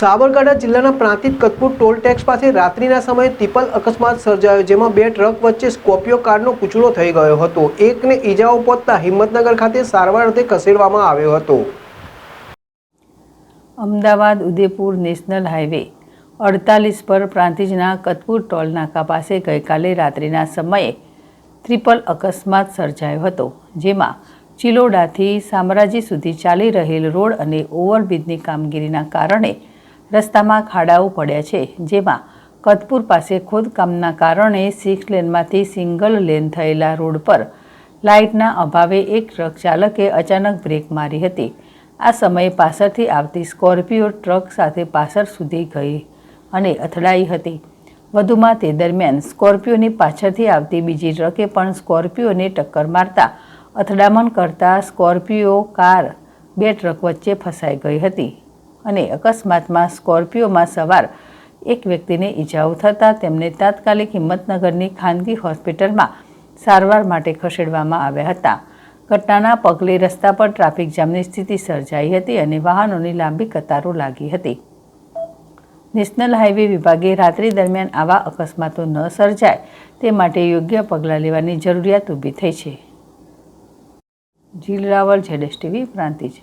સાબરકાંઠા જિલ્લાના Prantij Katpur toll tax પાસે રાત્રિના સમયે ટ્રિપલ અકસ્માત સર્જાયો, જેમાં બે ટ્રક વચ્ચે સ્કોર્પિયો કારનો કૂચડો થઈ ગયો હતો। એકને ઈજાઓ પહોંચતા હિંમતનગર ખાતે સારવાર અર્થે ખસેડવામાં આવ્યો હતો। અમદાવાદ ઉદેપુર નેશનલ હાઈવે 48 પર પ્રાંતિજના કતપુર ટોલ નાકા પાસે ગઈકાલે રાત્રિના સમયે ટ્રિપલ અકસ્માત સર્જાયો હતો, જેમાં ચિલોડાથી શામળાજી સુધી ચાલી રહેલ રોડ અને ઓવરબ્રિજની કામગીરીના કારણે રસ્તામાં ખાડાઓ પડ્યા છે, જેમાં કતપુર પાસે ખોદકામના કારણે 6 લેનમાંથી સિંગલ લેન થયેલા રોડ પર લાઇટના અભાવે એક ટ્રક ચાલકે અચાનક બ્રેક મારી હતી। આ સમયે પાછળથી આવતી સ્કોર્પિયો ટ્રક સાથે પાછળ સુધી ગઈ અને અથડાઈ હતી। વધુમાં તે દરમિયાન સ્કોર્પિયોની પાછળથી આવતી બીજી ટ્રકે પણ સ્કોર્પિયોને ટક્કર મારતા અથડામણ કરતા સ્કોર્પિયો કાર બે ટ્રક વચ્ચે ફસાઈ ગઈ હતી અને અકસ્માતમાં સ્કોર્પિયોમાં સવાર એક વ્યક્તિને ઈજાઓ થતાં તેમને તાત્કાલિક હિંમતનગરની ખાનગી હોસ્પિટલમાં સારવાર માટે ખસેડવામાં આવ્યા હતા। ઘટનાના પગલે રસ્તા પર ટ્રાફિક જામની સ્થિતિ સર્જાઈ હતી અને વાહનોની લાંબી કતારો લાગી હતી। નેશનલ હાઈવે વિભાગે રાત્રિ દરમિયાન આવા અકસ્માતો ન સર્જાય તે માટે યોગ્ય પગલાં લેવાની જરૂરિયાત ઊભી થઈ છે। જીલ રાવલ, ZSTV, પ્રાંતિજ।